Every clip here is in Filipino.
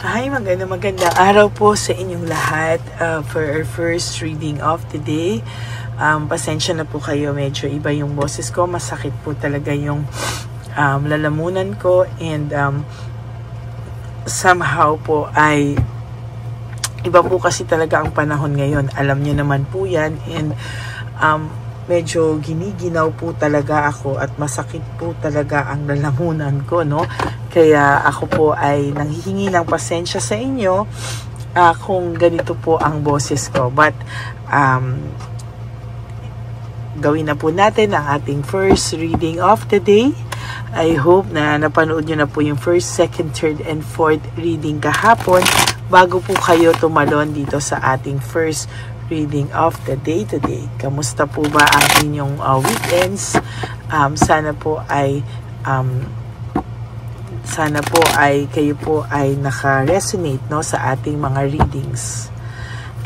Hi, magandang araw po sa inyong lahat for our first reading of the day. Pasensya na po kayo, medyo iba yung boses ko. Masakit po talaga yung lalamunan ko and somehow po ay iba po kasi talaga ang panahon ngayon. Alam niyo naman po yan and medyo giniginaw po talaga ako at masakit po talaga ang lalamunan ko, no? Kaya ako po ay nanghihingi ng pasensya sa inyo kung ganito po ang boses ko. But gawin na po natin ang ating first reading of the day. I hope na napanood nyo na po yung first, second, third, and fourth reading kahapon bago po kayo tumalon dito sa ating first reading of the day today. Kamusta po ba ang inyong weekends? Sana po ay kayo po ay naka-resonate, no, sa ating mga readings.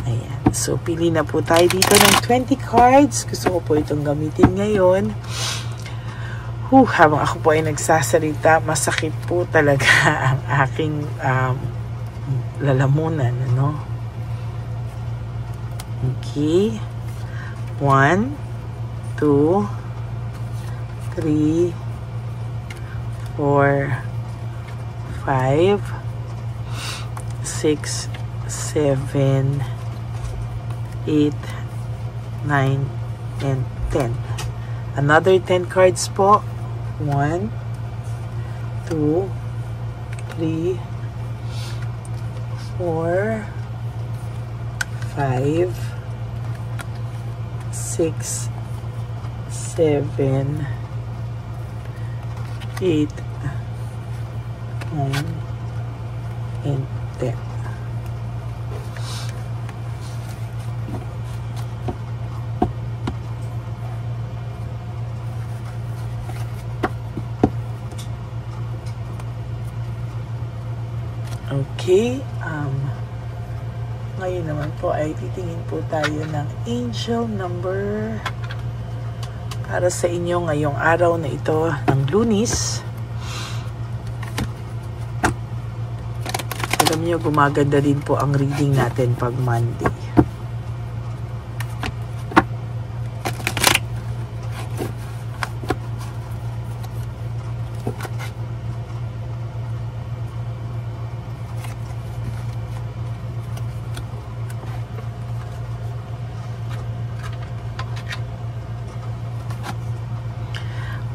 Ayan. So pili na po tayo dito ng 20 cards. Gusto ko po itong gamitin ngayon. Habang ako po ay nagsasalita, masakit po talaga ang aking lalamunan, ano? Okay. 1, 2, 3, 4, 5, 6, 7, 8, 9, and 10. Another 10 cards po. 1, 2, 3, 4, 5, 6, 7, 8, 9, and 10. Okay, ngayon naman po ay titingin po tayo ng angel number para sa inyo ngayong araw na ito ng Lunes. Alam niyo, gumaganda din po ang reading natin pag Monday.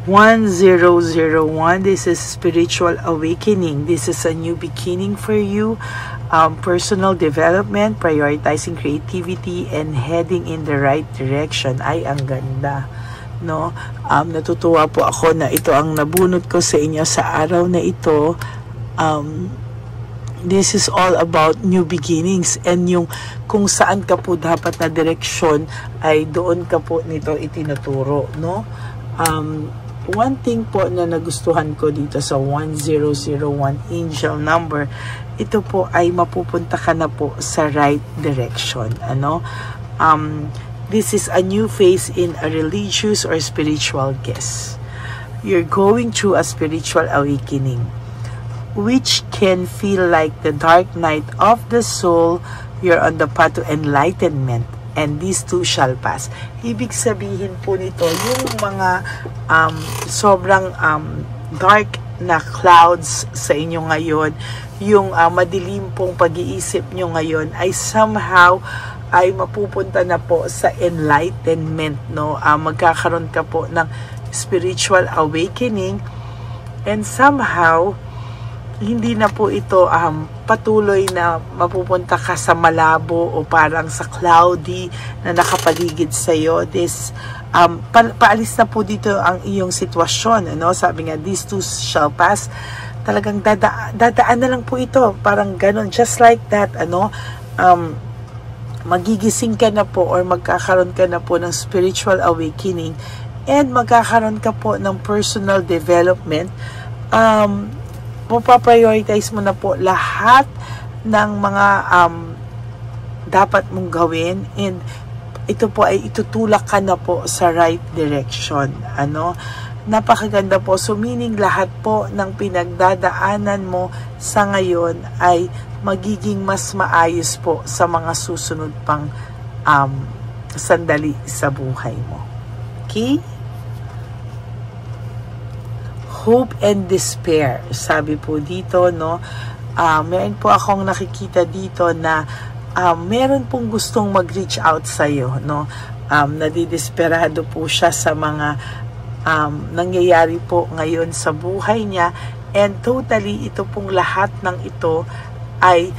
One, 001. This is spiritual awakening. This is a new beginning for you. Personal development, prioritizing creativity, and heading in the right direction. Ay, ang ganda, no? Natutuwa po ako na ito ang nabunot ko sa inyo sa araw na ito. This is all about new beginnings, and yung kung saan ka po dapat na direksyon ay doon ka po nito itinuturo, no? One thing po na nagustuhan ko dito sa 1001 angel number, ito po ay mapupunta ka na po sa right direction, ano? This is a new phase in a religious or spiritual quest. You're going through a spiritual awakening, which can feel like the dark night of the soul. You're on the path to enlightenment, and these too shall pass. Ibig sabihin po nito, yung mga sobrang dark na clouds sa inyo ngayon, yung madilim pong pag-iisip nyo ngayon ay somehow ay mapupunta na po sa enlightenment, no? Magkakaroon ka po ng spiritual awakening, and somehow hindi na po ito patuloy na mapupunta ka sa malabo o parang sa cloudy na nakapaligid sa iyo. This paalis na po dito ang iyong sitwasyon, ano? Sabi nga, these too shall pass. Talagang dadaan na lang po ito, parang ganon, just like that, ano? Magigising ka na po or magkakaroon ka na po ng spiritual awakening, and magkakaroon ka po ng personal development. Mapaprioritize mo na po lahat ng mga dapat mong gawin, and ito po ay itutulak ka na po sa right direction, ano? napakaganda po. So meaning lahat po ng pinagdadaanan mo sa ngayon ay magiging mas maayos po sa mga susunod pang sandali sa buhay mo. Okay? Hope and despair. Sabi po dito, no, meron po akong nakikita dito na meron pong gustong mag-reach out sa iyo, no. Nadidesperado po siya sa mga nangyayari po ngayon sa buhay niya, and totally ito pong lahat ng ito ay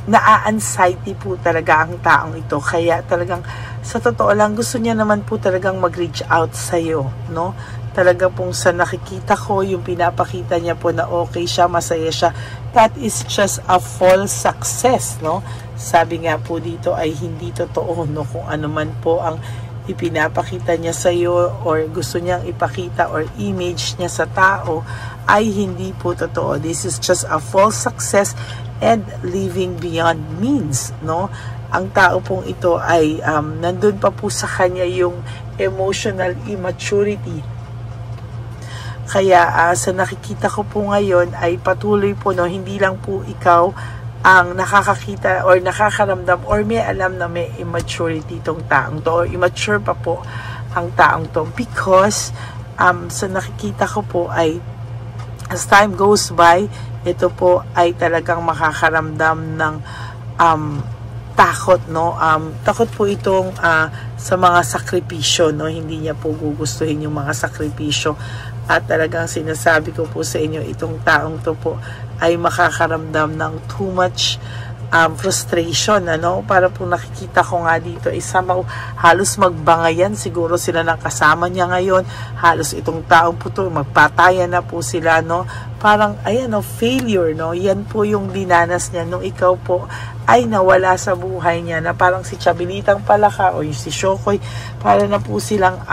na-anxiety po talaga ang taong ito. Kaya talagang sa totoo lang gusto niya naman po talagang mag-reach out sa iyo, no. Talaga pong sa nakikita ko, yung pinapakita niya po na okay siya, masaya siya, that is just a false success, no? Sabi nga po dito ay hindi totoo, no? Kung ano man po ang ipinapakita niya sa iyo or gusto niyang ipakita or image niya sa tao ay hindi po totoo. This is just a false success and living beyond means, no? Ang tao pong ito ay nandun pa po sa kanya yung emotional immaturity. Kaya sa nakikita ko po ngayon ay patuloy po, no, hindi lang po ikaw ang nakakakita or nakakaramdam or may alam na may immaturity itong taong to or immature pa po ang taong to, because sa nakikita ko po ay as time goes by, ito po ay talagang makakaramdam ng takot, no. Takot po itong sa mga sakripisyo, no. Hindi niya po gugustuhin yung mga sakripisyo. At talagang sinasabi ko po sa inyo, itong taong to po ay makakaramdam ng too much frustration, ano? Para po nakikita ko nga dito, somehow halos magbangayan siguro sila ng kasama niya ngayon. Halos itong taong po to, magpatayan na po sila, no? Parang, ayan, no, failure, no? Yan po yung dinanas niya nung ikaw po ay nawala sa buhay niya, na parang si Chabilitang Palaka o yung si Shokoy, para na po silang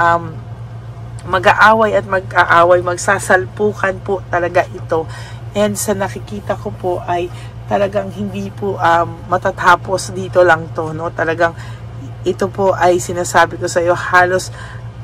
mag-aaway at mag-aaway, magsasalpukan po talaga ito. And sa nakikita ko po ay talagang hindi po matatapos dito lang to, no. Talagang ito po ay sinasabi ko sa iyo, halos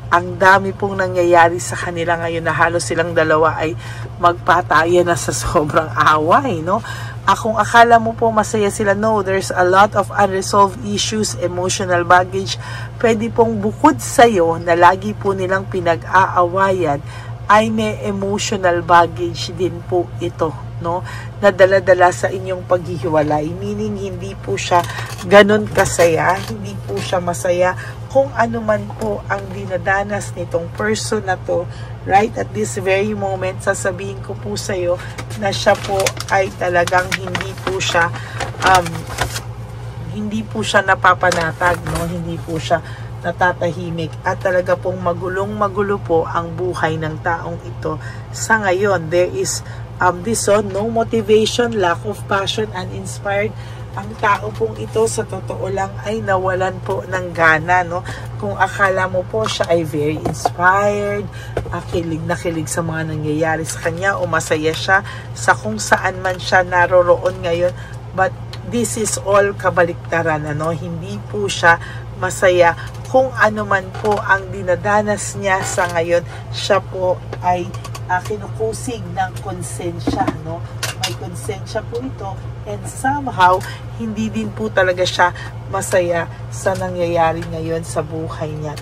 ang dami pong nangyayari sa kanila ngayon na halos silang dalawa ay magpatayan na sa sobrang away, no. Kung akala mo po masaya sila, no, there's a lot of unresolved issues, emotional baggage. Pwede pong bukod sa'yo na lagi po nilang pinag-aawayan, ay may emotional baggage din po ito, no, na dala-dala sa inyong paghihiwalay. Meaning, hindi po siya ganun kasaya, hindi po siya masaya kung ano man po ang dinadanas nitong person na to. Right at this very moment, sasabihin ko po sa iyo na siya po ay talagang hindi po siya napapanatag, no? Hindi po siya natatahimik, at talaga pong magulong-magulo po ang buhay ng taong ito sa ngayon. There is this no motivation, lack of passion, uninspired. Ang tao pong ito sa totoo lang ay nawalan po ng gana, no. Kung akala mo po siya ay very inspired, kilig na kilig sa mga nangyayari sa kanya o masaya siya sa kung saan man siya naroroon ngayon, but this is all kabaliktaran, ano. Hindi po siya masaya kung ano man po ang dinadanas niya sa ngayon. Siya po ay kinukusig ng konsensya, no. May konsensya po ito, and somehow hindi din po talaga siya masaya sa nangyayari ngayon sa buhay niya.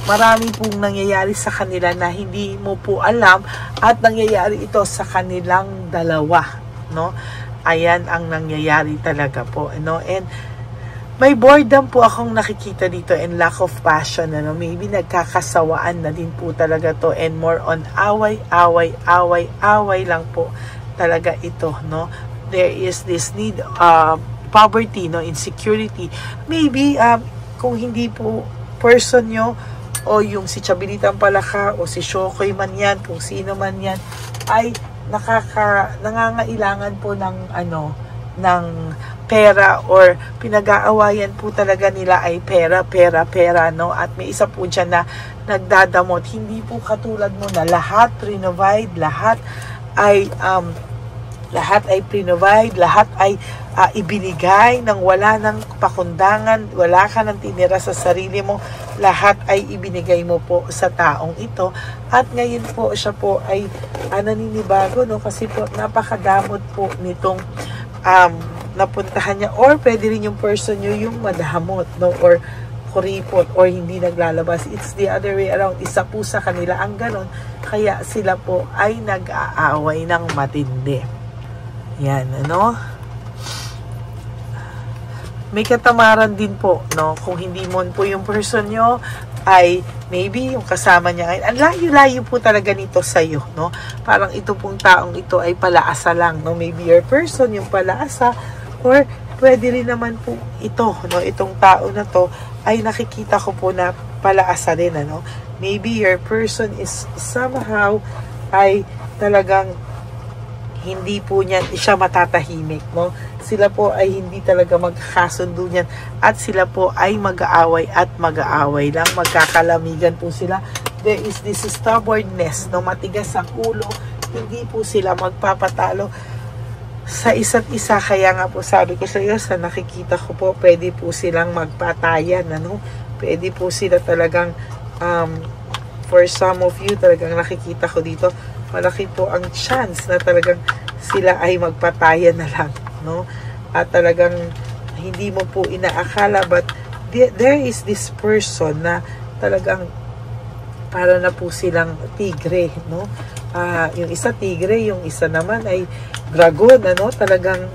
Marami pong nangyayari sa kanila na hindi mo po alam, at nangyayari ito sa kanilang dalawa, no. Ayan ang nangyayari talaga po, no. And may boredom po akong nakikita dito and lack of passion, ano. Maybe nagkakasawaan na din po talaga to, and more on away lang po talaga ito, no. There is this need, poverty, no, insecurity. Maybe kung hindi po person nyo o yung si Chabilitang Palaka o si Shokoy man yan, kung sino man yan, ay nangangailangan po ng ng pera, or pinag-aawayan po talaga nila ay pera, no. At may isa po dyan na nagdadamot. Hindi po katulad mo na lahat renovate, lahat ay lahat ay provide, lahat ay ibinigay nang wala ng pakundangan, wala ka nang tinira sa sarili mo, lahat ay ibinigay mo po sa taong ito. At ngayon po siya po ay naninibago, no? Kasi po napakadamot po nitong napuntahan niya, or pwede rin yung person nyo yung madamot, no? Or kuripot, or hindi naglalabas. It's the other way around. Isa po sa kanila ang ganon, kaya sila po ay nag-aaway ng matindi. Yan, ano? May katamaran din po, no? Kung hindi mo po yung person nyo, ay maybe yung kasama niya, ang layo-layo po talaga nito sa'yo, no? Parang ito pong taong ito ay palaasa lang, no? Maybe your person yung palaasa, or pwede rin naman po ito, no? Itong tao na to, ay nakikita ko po na palaasa din, ano? Maybe your person is somehow ay talagang hindi po siya matatahimik, no? Sila po ay hindi talaga magkakasundo niyan, at sila po ay mag-aaway at mag-aaway lang, magkakalamigan po sila. There is this stubbornness, no? Matigas ang ulo, hindi po sila magpapatalo sa isa't isa. Kaya nga po sabi ko sa iyo, sa nakikita ko po, pwede po silang magpatayan, ano? Pwede po sila talagang for some of you, talagang nakikita ko dito, malaki po ang chance na talagang sila ay magpatayan na lang, no? At talagang hindi mo po inaakala, but there is this person na talagang para na po silang tigre, no? Yung isa tigre, yung isa naman ay dragon, ano? Talagang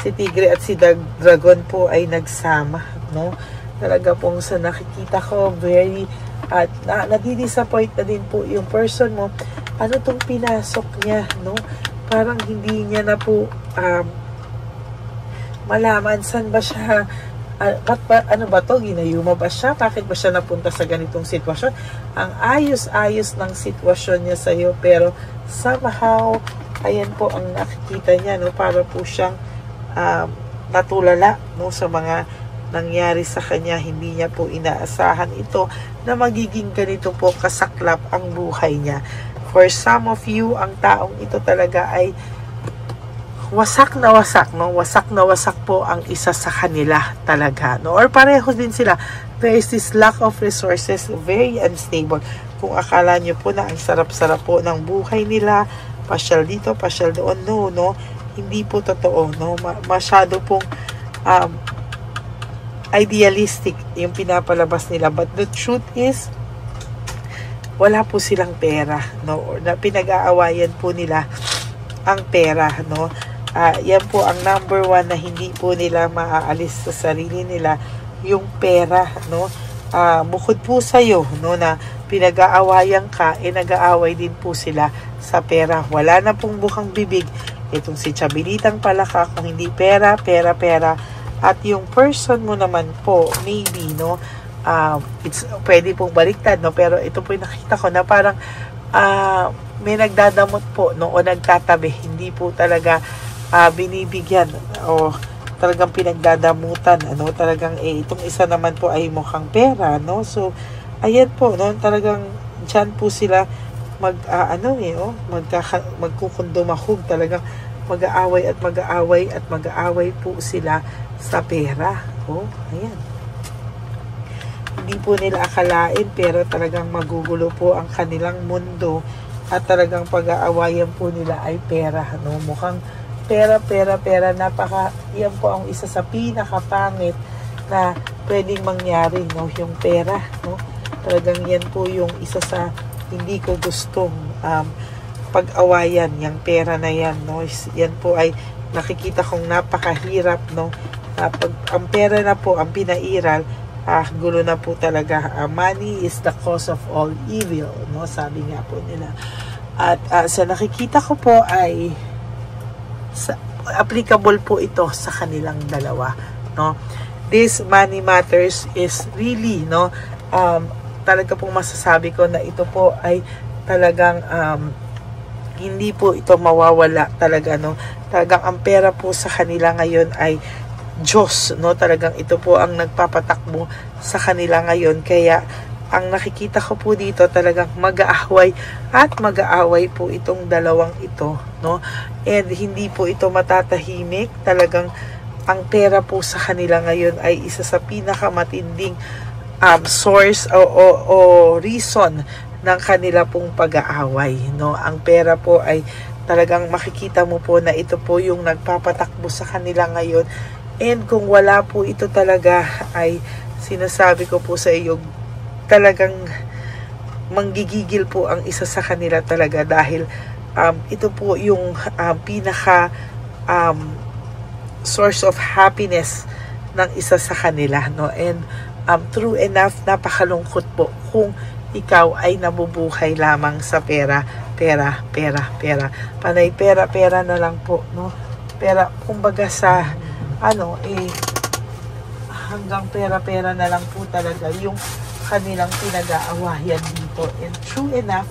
si tigre at si dragon po ay nagsama, no? Talaga pong sa nakikita ko, very at nadidisappoint na din po yung person mo. Ano tong pinasok niya, no? Parang hindi niya na po malaman saan ba siya, ano ba to, ginayuma ba siya, bakit ba siya napunta sa ganitong sitwasyon. Ang ayos-ayos ng sitwasyon niya sa'yo, pero somehow ayan po ang nakikita niya, no? Para po siyang natulala, no? Sa mga nangyari sa kanya. Hindi niya po inaasahan ito na magiging ganito po kasaklap ang buhay niya. For some of you, ang taong ito talaga ay wasak na wasak, no? Wasak na wasak po ang isa sa kanila talaga, no? Or pareho din sila. There is this lack of resources, very unstable. Kung akala nyo po na ang sarap-sarap po ng buhay nila, pasyal dito, pasyal doon, no? Hindi po totoo, no? Masyado pong idealistic yung pinapalabas nila. But the truth is, wala po silang pera, no? Na pinag-aawayan po nila ang pera, no? Yan po ang number one na hindi po nila maaalis sa sarili nila, yung pera, no? Bukod po sa'yo, no, na pinag-aawayan ka, nag-aaway din po sila sa pera. Wala na pong bukang bibig itong si Chabilitang Palaka kung hindi pera, pera, pera. At yung person mo naman po, maybe, no, it's pwede pong baliktad, no, pero ito po yung nakita ko na parang may nagdadamot po, no, o nagtatabi, hindi po talaga binibigyan o talagang pinagdadamutan, ano, talagang itong isa naman po ay mukhang pera, no. So ayan po, no, talagang diyan po sila magkukundumahog, talagang mag-aaway at mag-aaway at mag-aaway po sila sa pera. Ayan. Hindi po nila akalain, pero talagang magugulo po ang kanilang mundo at talagang pag-aawayan po nila ay pera, no? Mukhang pera, pera, pera. Yan po ang isa sa pinakapangit na pwedeng mangyari, no? Yung pera, no? Talagang yan po yung isa sa hindi ko gustong pag-awayan, yung pera na yan, no? Yan po ay nakikita kong napakahirap, no? Pag ang pera na po ang pinairal, gulo na po talaga. Money is the cause of all evil, no? Sabi nga po nila. At sa nakikita ko po ay applicable po ito sa kanilang dalawa, no? This money matters is really, no, talaga pong masasabi ko na ito po ay talagang hindi po ito mawawala talaga, no? Talagang ang pera po sa kanila ngayon ay Diyos, no? Talagang ito po ang nagpapatakbo sa kanila ngayon, kaya ang nakikita ko po dito talagang mag-aaway at mag-aaway po itong dalawang ito, no? And hindi po ito matatahimik. Talagang ang pera po sa kanila ngayon ay isa sa pinakamatinding source o reason ng kanila pong pag-aaway, no? Ang pera po ay talagang makikita mo po na ito po yung nagpapatakbo sa kanila ngayon. And kung wala po ito talaga, ay sinasabi ko po sa iyo, talagang manggigigil po ang isa sa kanila talaga, dahil ito po yung pinaka source of happiness ng isa sa kanila, no? And true enough, napakalungkot po kung ikaw ay nabubuhay lamang sa pera. Panay pera na lang po, no? Pera, kumbaga sa hanggang pera na lang po talaga yung kanilang pinag-aawayan dito. And true enough,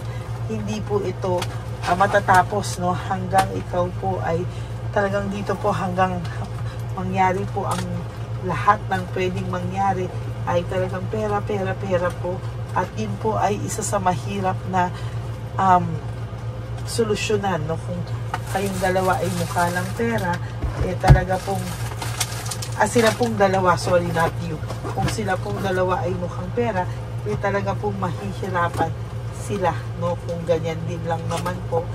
hindi po ito matatapos, no? Hanggang ikaw po ay talagang dito po, hanggang mangyari po ang lahat ng pwedeng mangyari, ay talagang pera po. At din po ay isa sa mahirap na solusyonan, no? Kung kayong dalawa ay mukha ng pera, talaga pong sila pong dalawa, sorry, not you. Kung sila pong dalawa ay mukhang pera, talaga pong mahihirapan sila, no? Kung ganyan din lang naman po,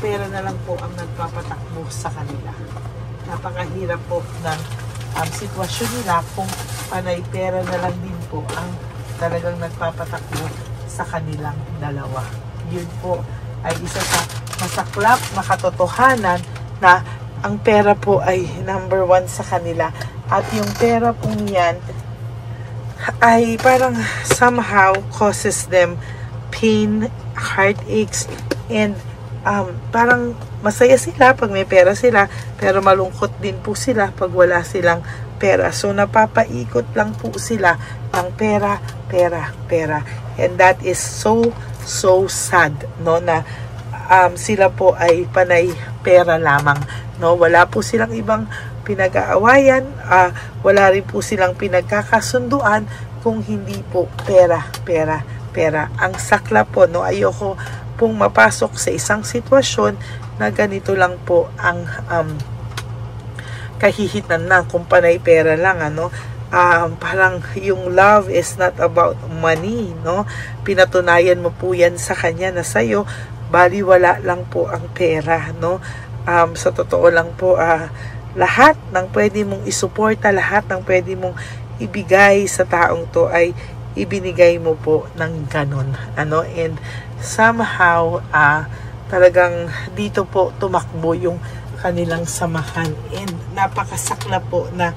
pera na lang po ang nagpapatakbo sa kanila. Napakahirap po ng sitwasyon nila kung panay pera na lang din po ang talagang nagpapatakbo sa kanilang dalawa. Yun po ay isa sa masaklap na katotohanan na ang pera po ay number one sa kanila. At yung pera po niyan ay parang somehow causes them pain, heartaches, and parang masaya sila pag may pera sila, pero malungkot din po sila pag wala silang pera. So napapaikot lang po sila ng pera. And that is so sad, no, na sila po ay panay pera lamang, no? Wala po silang ibang pinag-aawayan, wala rin po silang pinagkakasunduan kung hindi po pera. Ang sakla po, no? Ayoko pong mapasok sa isang sitwasyon na ganito lang po ang kahihitan na kung panay pera lang, ano? Parang yung love is not about money, no? Pinatunayan mo po yan sa kanya na sa'yo, baliwala lang po ang pera, no? Sa totoo lang po, lahat ng pwede mong isuporta, lahat ng pwede mong ibigay sa taong to ay ibinigay mo po ng ganon, ano? And somehow, talagang dito po tumakbo yung kanilang samahan, and napakasakla po na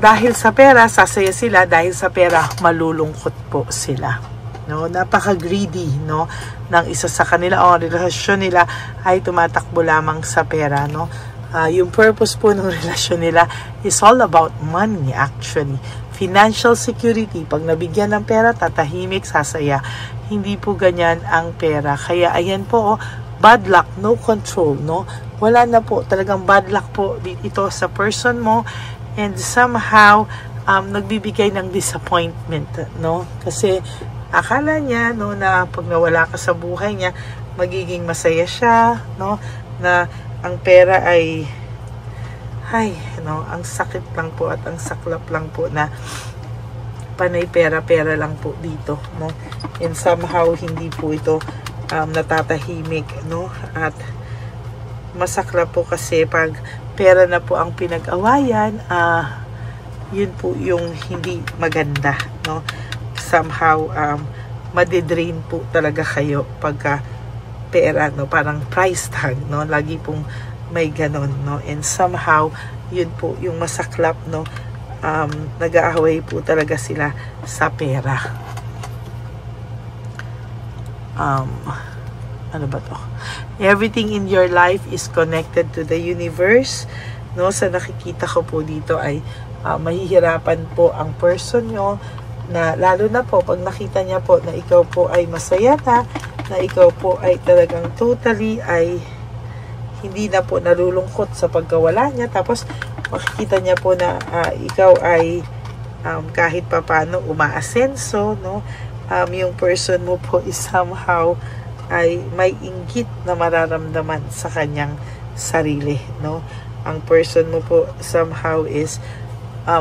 dahil sa pera sasaya sila, dahil sa pera malulungkot po sila, no? Napaka-greedy, no, ng isa sa kanila, o relasyon nila ay tumatakbo lamang sa pera, no? Yung purpose po ng relasyon nila is all about money, actually. Financial security. Pag nabigyan ng pera, tatahimik, sasaya. Hindi po ganyan ang pera. Kaya ayan po, bad luck, no control, no? Wala na po, talagang bad luck po ito sa person mo, and somehow nagbibigay ng disappointment, no? Kasi akala niya, no, na pag nawala ka sa buhay niya, magiging masaya siya, no? Na ang pera ay no, ang sakit lang po at ang saklap lang po na panay pera lang po dito, no? And somehow hindi po ito natatahimik, no? At masakla po kasi pag pera na po ang pinag-awayan, yun po yung hindi maganda, no? Somehow madidrain po talaga kayo pagka pera, no? Parang price tag, no? Lagi pong may ganon, no? And somehow yun po yung masaklap, no? Nag-aaway po talaga sila sa pera. Ano ba to? Everything in your life is connected to the universe, no? Sa nakikita ko po dito ay mahihirapan po ang person nyo, na lalo na po pag nakita niya po na ikaw po ay masaya na ikaw po ay talagang totally ay hindi na po nalulungkot sa pagkawala niya, tapos makikita niya po na ikaw ay kahit papano umaasenso, no? Yung person mo po is somehow ay may inggit na mararamdaman sa kanyang sarili, no? Ang person mo po somehow is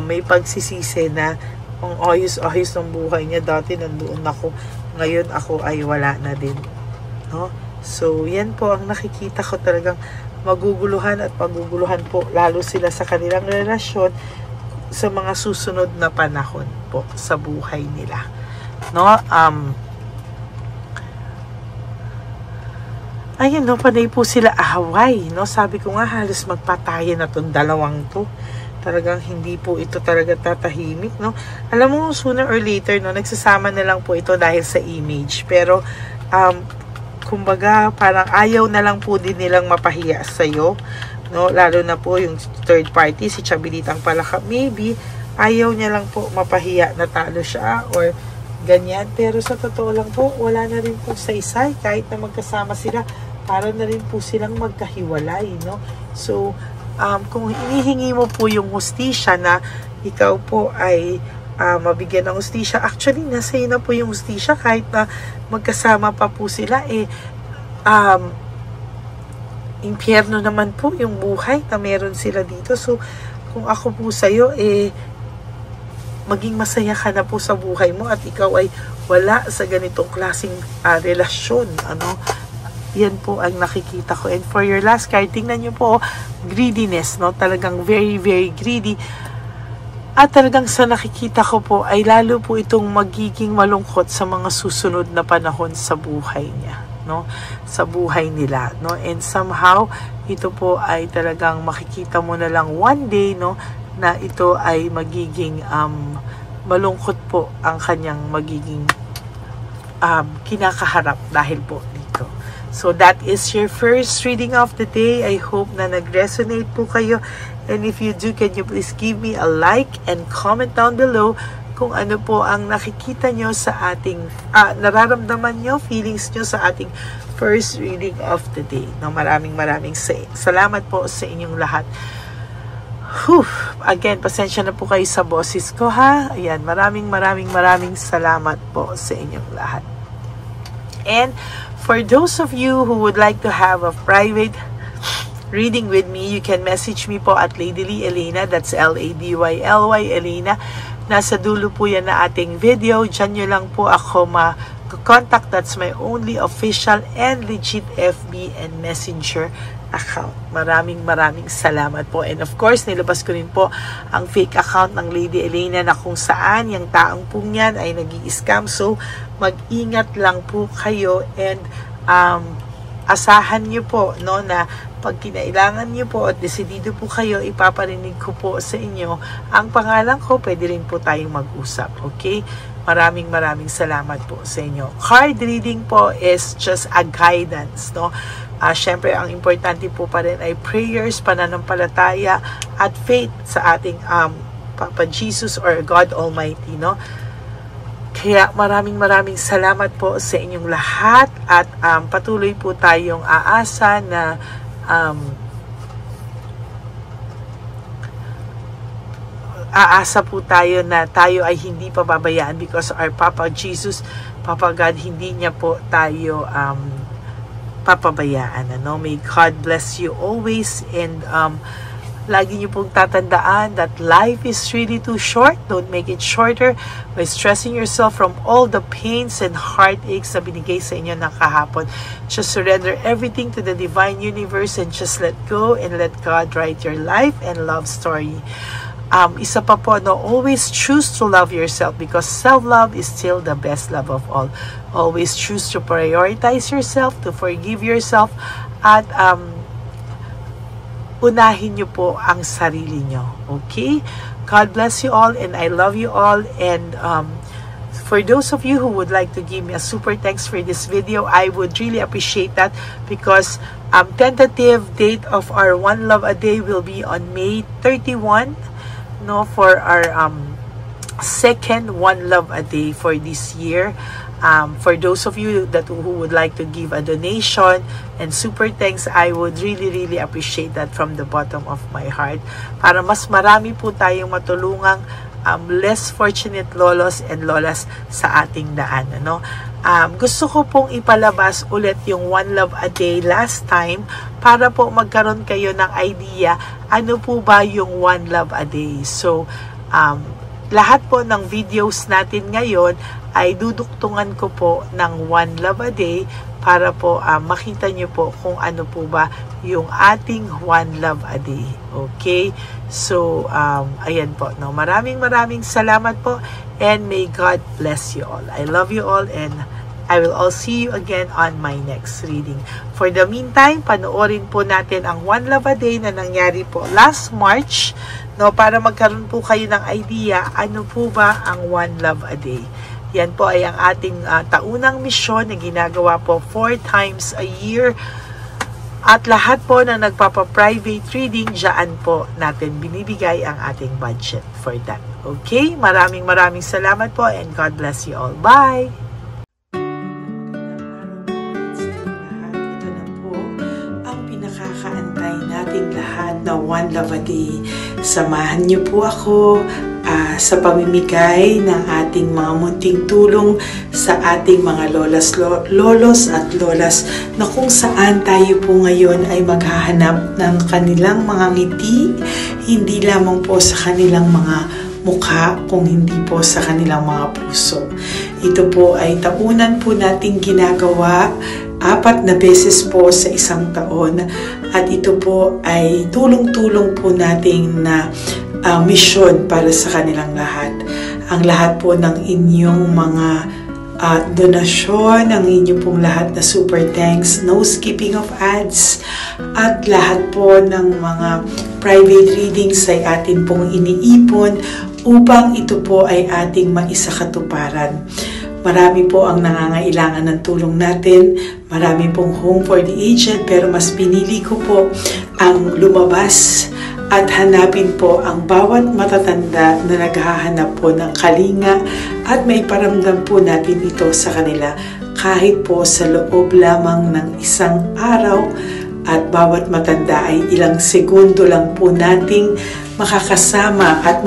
may pagsisisi na ang ayos-ayos ng buhay niya, dati nandoon ako, ngayon ako ay wala na din, no? So yan po ang nakikita ko, talagang maguguluhan at paguguluhan po lalo sila sa kanilang relasyon sa mga susunod na panahon po sa buhay nila, no? Ayun, no, panay po sila ahaway, no? Sabi ko nga, halos magpatayan na tong dalawang to. Talagang hindi po ito talaga tatahimik, no? Alam mo, sooner or later, no, nagsasama na lang po ito dahil sa image. Pero, kumbaga, parang ayaw na lang po din nilang mapahiya sa'yo, no? Lalo na po yung third party, si Chabilitang Palaka, maybe, ayaw niya lang po mapahiya na talo siya or ganyan. Pero sa totoo lang po, wala na rin po saysay. Kahit na magkasama sila, para na rin po silang magkahiwalay, no? So, kung hinihingi mo po yung hustisya na ikaw po ay mabigyan ng hustisya, actually nasa iyo na po yung hustisya kahit na magkasama pa po sila, impyerno naman po yung buhay na meron sila dito. So kung ako po sa'yo, maging masaya ka na po sa buhay mo at ikaw ay wala sa ganitong klaseng relasyon, ano? Yan po ang nakikita ko. And for your last card, tingnan nyo po, greediness, no? Talagang very, very greedy. At talagang sa nakikita ko po, ay lalo po itong magiging malungkot sa mga susunod na panahon sa buhay niya, no? Sa buhay nila, no? And somehow, ito po ay talagang makikita mo na lang one day, no? Na ito ay magiging malungkot po ang kanyang magiging kinakaharap dahil po dito. So that is your first reading of the day. I hope na nag-resonate po kayo. And if you do, can you please give me a like and comment down below kung ano po ang nakikita nyo sa ating, nararamdaman nyo, feelings nyo sa ating first reading of the day. No, maraming salamat po sa inyong lahat. Again, pasensya na po kayo sa boses ko, ha. Ayan, maraming salamat po sa inyong lahat. And for those of you who would like to have a private reading with me, you can message me po at Ladyly Elena. That's Ladyly Elena. Nasa dulo po yan na ating video. Diyan nyo lang po ako ma-contact. That's my only official and legit FB and Messenger account. Maraming salamat po. And of course, nilabas ko rin po ang fake account ng Lady Elena na kung saan yung taong po niyan ay nag-i-scam. So, mag-ingat lang po kayo and asahan nyo po, no, na pag kinailangan nyo po at desidido po kayo, ipaparinig ko po sa inyo ang pangalan ko, pwede rin po tayong mag-usap, okay? Maraming salamat po sa inyo. Card reading po is just a guidance, no? Syempre, ang importante po pa rin ay prayers, pananampalataya, at faith sa ating Papa Jesus or God Almighty, no? Kaya maraming salamat po sa inyong lahat at patuloy po tayong aasa na aasa po tayo na tayo ay hindi pababayaan because our Papa Jesus, Papa God, hindi niya po tayo papabayaan. Ano? May God bless you always and lagi niyo pong tatandaan that life is really too short. Don't make it shorter by stressing yourself from all the pains and heartaches na binigay sa inyo ng kahapon. Just surrender everything to the divine universe and just let go and let God write your life and love story. Isa pa po, no, always choose to love yourself because self-love is still the best love of all. Always choose to prioritize yourself, to forgive yourself, at unahin nyo po ang sarili nyo. Okay? God bless you all and I love you all. And for those of you who would like to give me a super thanks for this video, I would really appreciate that because tentative date of our One Love a Day will be on May 31, no, for our second One Love a Day for this year. For those of you who would like to give a donation and super thanks, I would really appreciate that from the bottom of my heart para mas marami po tayong matulungang less fortunate lolos and lolas sa ating daan. Ano? Gusto ko pong ipalabas ulit yung One Love a Day last time para po magkaroon kayo ng idea ano po ba yung One Love a Day. So, lahat po ng videos natin ngayon ay duduktungan ko po ng One Love a Day para po makita nyo po kung ano po ba yung ating One Love a Day. Okay? So, ayan po. No? Maraming salamat po and may God bless you all. I love you all and I will all see you again on my next reading. For the meantime, panoorin po natin ang One Love a Day na nangyari po last March, no, para magkaroon po kayo ng idea ano po ba ang One Love a Day. Yan po ay ang ating taunang misyon na ginagawa po 4 times a year. At lahat po na nagpapa-private reading, dyan po natin binibigay ang ating budget for that. Okay? Maraming salamat po and God bless you all. Bye! Ito na po ang pinakakaantay nating lahat na One Love a Day. Samahan niyo po ako sa pamimigay ng ating mga munting tulong sa ating mga lolos at lolas na kung saan tayo po ngayon ay maghahanap ng kanilang mga ngiti, hindi lamang po sa kanilang mga mukha, kung hindi po sa kanilang mga puso. Ito po ay taunan po nating ginagawa 4 na beses po sa isang taon at ito po ay tulong-tulong po nating na misyon para sa kanilang lahat. Ang lahat po ng inyong mga donasyon, ang inyong pong lahat na super thanks, no skipping of ads, at lahat po ng mga private readings ay atin pong iniipon upang ito po ay ating maisakatuparan. Marami po ang nangangailangan ng tulong natin. Marami pong home for the aged, pero mas pinili ko po ang lumabas at hanapin po ang bawat matatanda na naghahanap po ng kalinga at may paramdam po natin ito sa kanila kahit po sa loob lamang ng isang araw at bawat matanda ay ilang segundo lang po nating makakasama at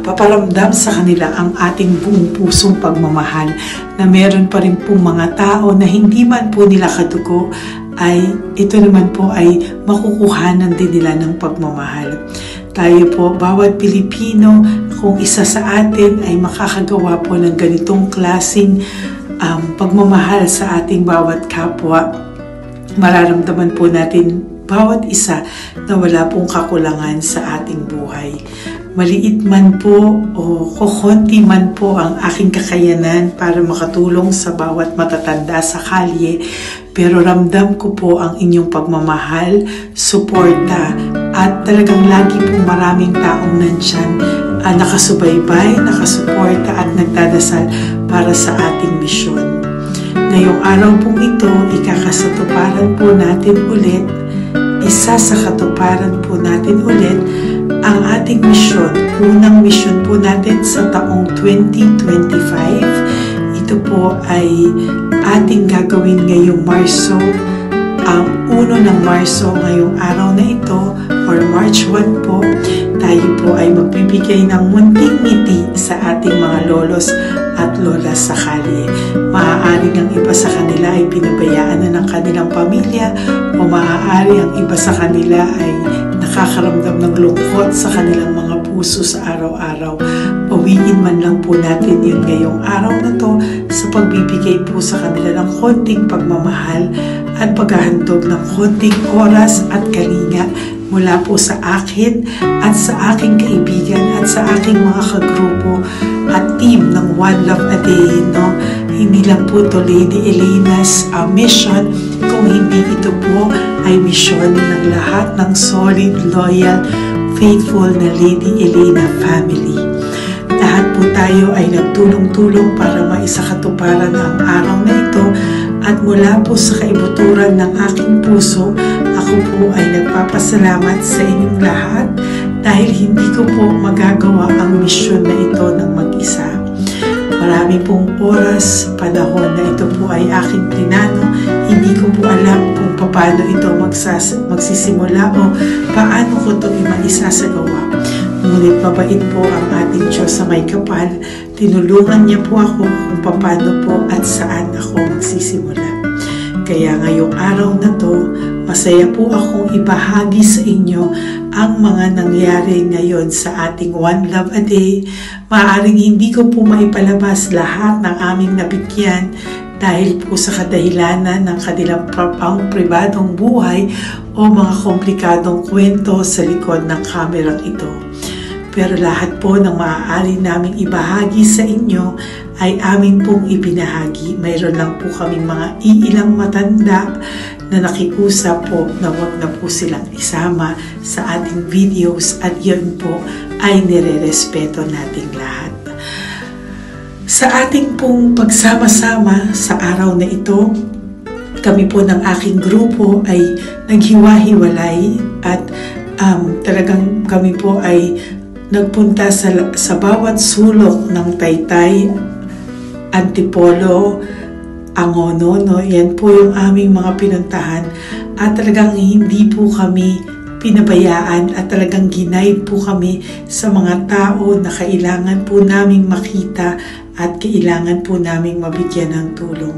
paparamdam sa kanila ang ating buong pusong pagmamahal na meron pa rin pong mga tao na hindi man po nila kadugo ay ito naman po ay makukuhanan din nila ng pagmamahal. Tayo po, bawat Pilipino, kung isa sa atin ay makakagawa po ng ganitong klaseng pagmamahal sa ating bawat kapwa, mararamdaman po natin bawat isa na wala pong kakulangan sa ating buhay. Maliit man po o kukunti man po ang aking kakayanan para makatulong sa bawat matatanda sa kalye, pero ramdam ko po ang inyong pagmamahal, suporta, at talagang lagi po maraming taong nandyan nakasubaybay, nakasuporta at nagdadasal para sa ating misyon. Ngayong araw pong ito, ikakasatuparan po natin ulit, isasakatuparan po natin ulit ang ating misyon. Unang misyon po natin sa taong 2025. Ito po ay ating gagawin ngayong Marso, ang 1 ng Marso ngayong araw na ito, or March 1 po, tayo po ay magbibigay ng munting ngiti sa ating mga lolos at lolas sa kalye. Maaaring ang iba sa kanila ay pinabayaan na ng kanilang pamilya o maaari ang iba sa kanila ay nakakaramdam ng lungkot sa kanilang mga puso sa araw-araw. Pawiin man lang po natin yun ngayong araw na to sa pagbibigay po sa kanila ng konting pagmamahal at paghahandog ng konting oras at kalinga mula po sa akin at sa aking kaibigan at sa aking mga kagrupo at team ng One Love a Day. No? Hindi lang po ito Lady Elena's mission, kung hindi ito po ay mission ng lahat ng solid, loyal, faithful na Lady Elena family. Lahat po tayo ay nagtulong-tulong para maisakatuparan ang araw na ito at mula po sa kaibuturan ng aking puso, ako po ay nagpapasalamat sa inyong lahat dahil hindi ko po magagawa ang misyon na ito ng mag-isa. Marami pong oras, panahon na ito po ay aking plinano. Hindi ko po alam kung paano ito magsisimula o paano ko ito maisasagawa. Ngunit mabait po ang ating Diyos sa may kapal. Tinulungan niya po ako kung paano po at saan ako magsisimula. Kaya ngayong araw na to, masaya po akong ibahagi sa inyo ang mga nangyari ngayon sa ating One Love a Day. Maaaring hindi ko po maipalabas lahat ng aming nabigyan dahil po sa kadahilanan ng kanilang pribadong buhay o mga komplikadong kwento sa likod ng kamerang ito. Pero lahat po ng maaari naming ibahagi sa inyo ay amin pong ibinahagi. Mayroon lang po kaming mga iilang matanda na nakiusap po na wag na po silang isama sa ating videos at yun po ay nire-respeto nating lahat. Sa ating pong pagsama-sama sa araw na ito, kami po ng aking grupo ay naghiwa-hiwalay at talagang kami po ay nagpunta sa bawat sulok ng Taytay, Antipolo, Angono, no? Yan po yung aming mga pinuntahan at talagang hindi po kami pinabayaan at talagang ginaid po kami sa mga tao na kailangan po naming makita at kailangan po naming mabigyan ng tulong.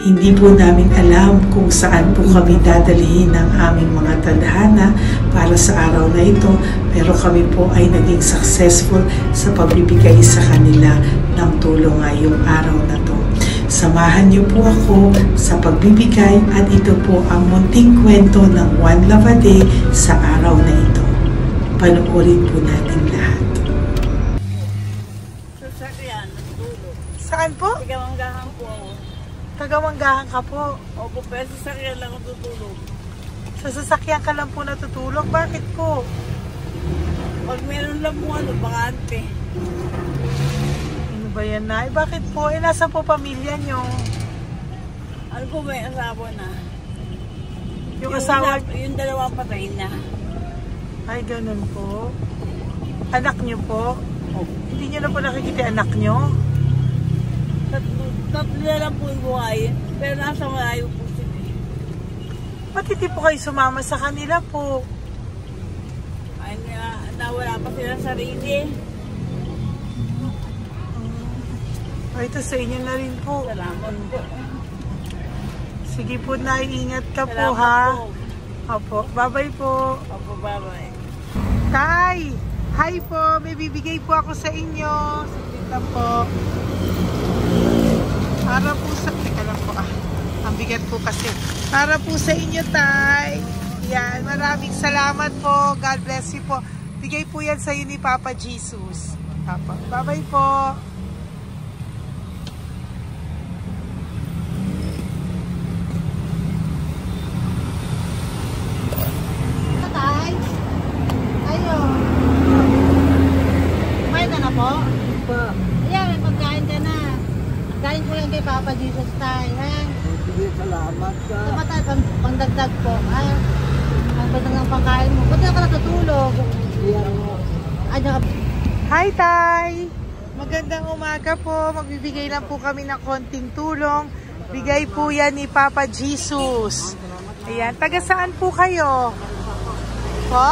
Hindi po namin alam kung saan po kami dadalhin ng aming mga tadhana para sa araw na ito, pero kami po ay naging successful sa pagbibigay sa kanila ng tulong ngayong araw na to. Samahan niyo po ako sa pagbibigay at ito po ang munting kwento ng One Love a Day sa araw na ito. Panoorin po natin lahat. Sasakyan, natutulog. Saan po? Tagamanggahan po ako. Tagamanggahan ka po. Opo, pero sasakyan lang ako tutulog. Sa sasakyan ka lang po natutulog? Bakit po? Pag meron lang po bakante. Ano ba yan, Nay? Bakit po? Nasa po pamilya nyo? Ano po, may asawa na. Yung asawa? Yung dalawa patay na. Ay, ganun po. Anak nyo po? Oh. Hindi nyo na po nakikita anak nyo? Tatlo na lang po yung buhay. Pero nasa malayo po sila. Ba't hindi po kayo sumama sa kanila po? Ay, nawala pa sila sa sarili. Ay, ito sa inyo na rin po. Salamat po. Sige po, Nay. Ingat ka po, Salamat ha? po. Opo. Bye-bye po. Opo, bye-bye. Tay! Hi po! May bibigay po ako sa inyo. Saglit lang po. Para po sa... Teka lang po, ang bigat po kasi. Para po sa inyo, Tay. Yan. Maraming salamat po. God bless you po. Bigay po yan sa iyo ni Papa Jesus. Papa. Bye-bye po. Tay, ayo. Kumain ka na po? Ayan, may pagkain ka na. Galing ko yan kay Papa Jesus, Tay. Sige, salamat ka. Ito Tay, pangdagdag po. Ang pagdagdag ng pagkain mo. Ba't ka natutulog? Hi, Tay! Magandang umaga po. Magbibigay lang po kami ng konting tulong. Bigay po yan ni Papa Jesus. Ayan. Taga saan po kayo? Po?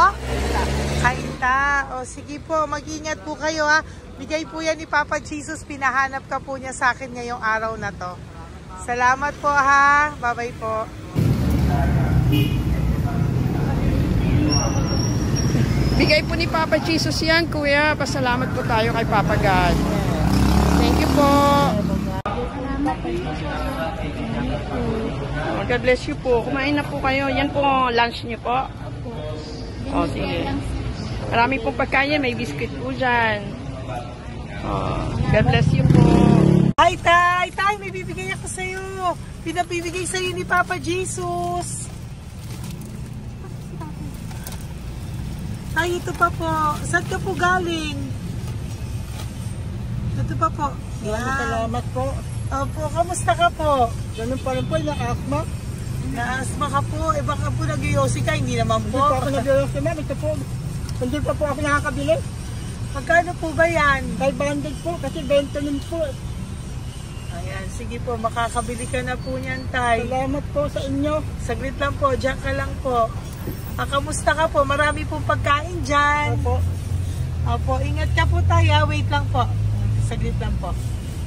Kainta. O sige po, mag-ingat po kayo, ha. Bigay po yan ni Papa Jesus. Pinahanap ka po niya sa akin ngayong araw na to. Salamat po, ha. Bye-bye po. Bigay po ni Papa Jesus yan, Kuya. Pasalamat po tayo kay Papa God. Thank you po. Oh, God bless you po. Kumain na po kayo. Yan po lunch niyo po. Oh, sige. Marami pong pagkain. May biscuit po dyan. Oh, God bless you po. Hi, Tay! Tay, may bibigay ako sa'yo. Pinabibigay sa'yo ni Papa Jesus. Ay, ito pa po. Saan ka po galing? Ito pa po. Salamat po. Opo, kamusta ka po? Ganun pa rin po, na-asma. Na-asma ka po. Eh baka po nag-yosi ka, hindi naman Hindi po. po ako nag-yosi, ma'am. Ito po. Hindi pa po ako nakakabili. Magkano po ba yan? 500 po, kasi 20 nun po. Ayan, sige po. Makakabili ka na po niyan, Tay. Salamat po sa inyo. Saglit lang po. Diyan ka lang po. Kamusta ka po? Marami pong pagkain dyan. Opo. Opo, ingat ka po tayo. Wait lang po. Saglit lang po.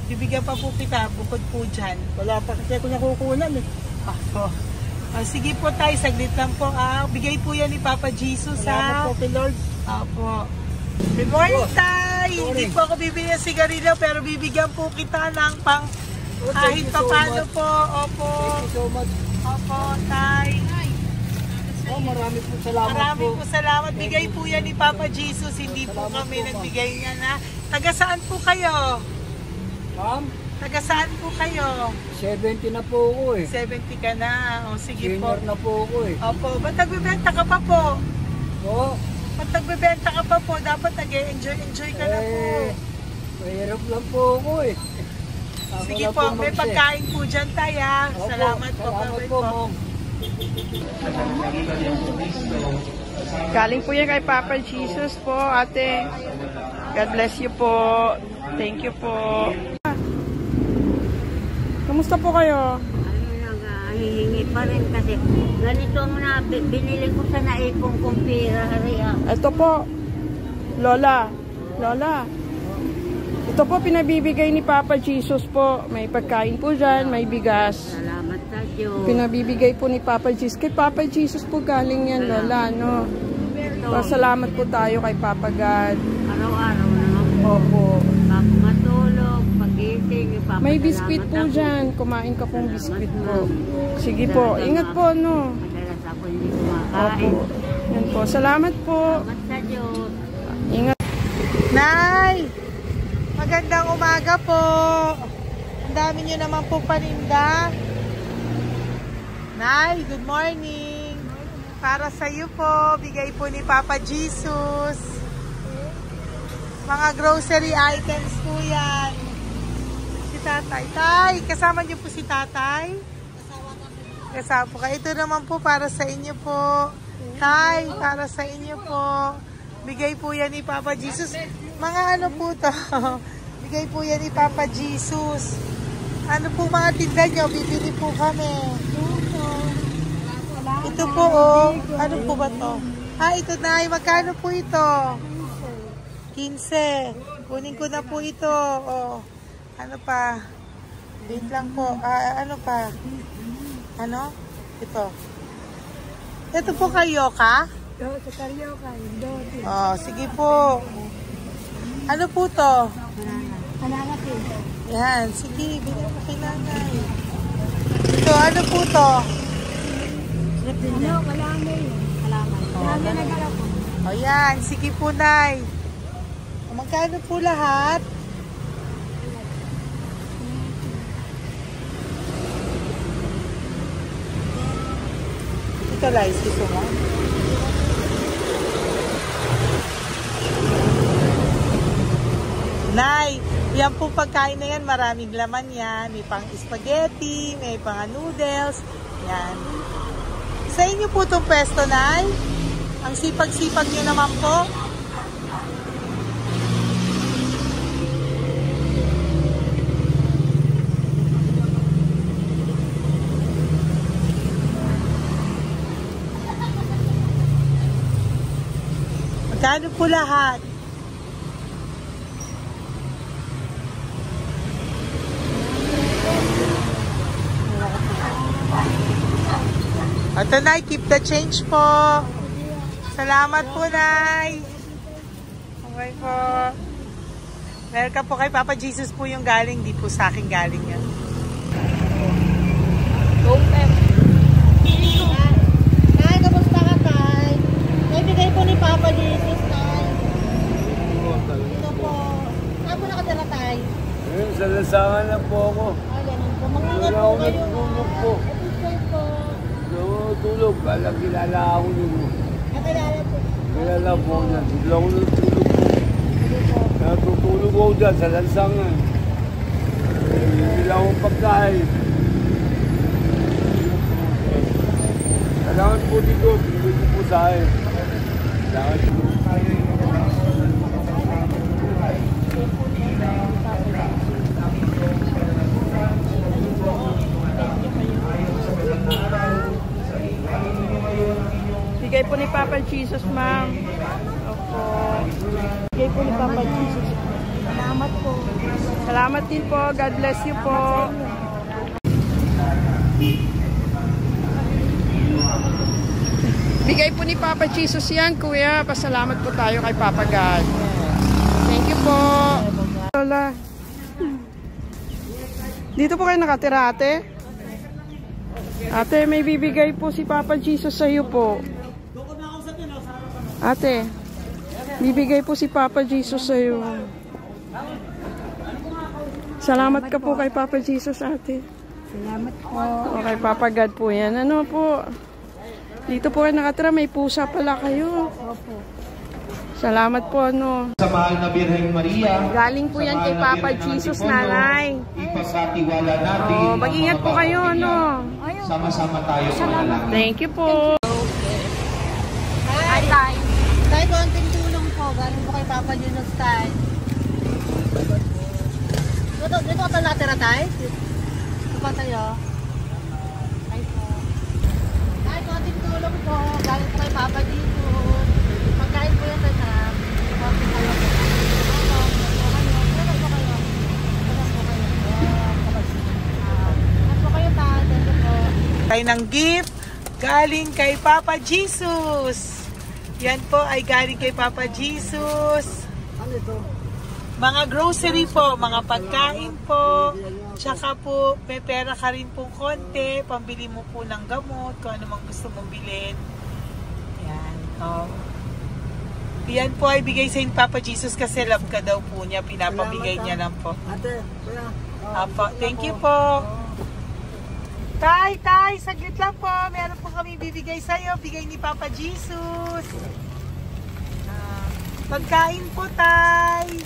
Bibigyan pa po kita, bukod po dyan. Wala pa kasi ako nakukunan eh. Opo. Sige po tayo, saglit lang po. Bigay po yan ni Papa Jesus. Salamat po kay Lord. Opo. Good morning, Tay! Hindi po ako bibigyan ng sigarilyo, pero bibigyan po kita ng pang kahit pa paano po. Opo. Thank you so much. Opo, Tay. Marami po salamat Marami po. po salamat. Bigay po yan ni Papa Jesus. Hindi po Salamat kami po, nagbigay niya na. Taga saan po kayo? Ma'am, Taga saan po kayo? 70 na po ako eh. 70 ka na. O sige po. Senior na po ako eh. Opo. Ba't nagbibenta ka pa po? Oo. Ba't nagbibenta ka pa po? Dapat nag-enjoy ka na po. Mahirap lang po ako eh. Ako Sige na po. May mag-set. pagkain po dyan tayo. Opo, Salamat po. Salamat Bye-bye po, ma'am. Galing po yan kay Papa Jesus po, ate. God bless you po. Thank you po. Kamusta po kayo? Hihingi pa rin kasi ganito mo na binili ko sa naipong kong pera. Ito po, Lola. Lola. Ito po pinabibigay ni Papa Jesus po. May pagkain po dyan, may bigas. Salamat sa Diyos. Pinabibigay po ni Papa Jesus. Kay Papa Jesus po galing yan, Lola, no? Salamat po tayo kay Papa God. Araw-araw naman po. Opo. Bago matulog, pagising, ipapasalamat May biskwit po ako. dyan. Kumain ka pong biskwit po. Sige po. Ingat po, no? Madalas ako hindi kumakain. Opo. Yan po. Salamat po. Salamat sa Diyos. Ingat. Nay! Magandang umaga po. Ang dami nyo naman po paninda. Nay, good morning. Para sa iyo po, bigay po ni Papa Jesus. Mga grocery items po yan. Si Tatay. Tay, kasama niyo po si Tatay? Kasama po kayo. Ito naman po para sa inyo po. Tay, para sa inyo po. Bigay po yan ni Papa Jesus. Mga ano po to? Bigay po yan ni Papa Jesus. Ano po mga tinda nyo? Bibili po kami. Ito po oh. Ano po ba to? Ito na. Magkano po ito? 15. Kunin ko na po ito. Oh. Ano pa? Wait lang po. Ano pa? Ano? Ito. Ito po kayo ka? Sa Carioca, Oh, sige po. Ano po to? Banana cake. Yan, sige, bilhin mo kay nanay. Ito, ano po to? Ano? Kalamay. Kalamay. Kalamay na gala po. O yan, sige po, nay. Magkano po lahat? Ito, Lice, gusto mo? Nay, yan po pagkain na yan, maraming laman yan. May pang spaghetti, may pang noodles. Yan. Sa inyo po itong pwesto, Nay? Ang sipag-sipag nyo naman po. Magkano po lahat? Ito, Nay, keep the change po. Salamat po, Nay. Okay po. Welcome po kay Papa Jesus po yung galing. Di po sa akin galing yan. Tay, kamusta ka, Tay? May bigay po ni Papa Jesus, Tay. Ito po. Saan po nakatira, Tay? Sa lasangan na po ako. Ganun po. Mag-ingat Wala po ako kayo. natulog po. Ito po. Natulog. Kala kilala ako nyo. Nakilala po. Kilala po niya. Bigla ako natulog po. Natutulog ako dyan sa lansangan. Bigla akong pagkain. Kailangan po dito. Bigay ko po sa akin. Kailangan po. Bigay po ni Papa Jesus, ma'am. Opo. Bigay po ni Papa Jesus. Salamat po. Salamat din po. God bless you po. Bigay po ni Papa Jesus yan, Kuya. Pasalamat po tayo kay Papa God. Thank you po. Lola. Dito po kayo nakatira, ate? Ate, may bibigay po si Papa Jesus sa iyo po. Ate, bibigay po si Papa Jesus sa iyo. Salamat ka po kay Papa Jesus, ate. Salamat po. O kay Papa God po yan. Ano po? Dito po kayo nakatira, may pusa pala kayo. Opo. Salamat po, ano. Sa mahal na Birhen Maria. Galing po yan kay Papa Jesus, nanay. Ipagkatiwala natin. Oh, mag-ingat po kayo, ano. Sama-sama tayo manalangin. Thank you po. Hi, Tay. Tay, konting tulong po. Galing po kay Papa Jesus, Tay. Dito ka natira, Tay? Dito pa tayo. Hi po. Tay, konting tulong po. Galing po kay Papa Jesus. Pagkain po yan, Tay, sa konting tulong po. Tayo ng gift galing kay Papa Jesus. Yan po ay galing kay Papa Jesus. Ano ito? Mga grocery po, mga pagkain po. Tsaka po, may pera ka rin po konti. Pambili mo po ng gamot, kung ano mang gusto mong bilhin. Yan. Yan po ay bigay sa Papa Jesus kasi love ka daw po niya. Pinapabigay niya lang po. Ate, kuya. Apo, thank you po. Tay, saglit lang po. Meron po kami bibigay sa'yo. Bigay ni Papa Jesus. Pagkain po, Tay.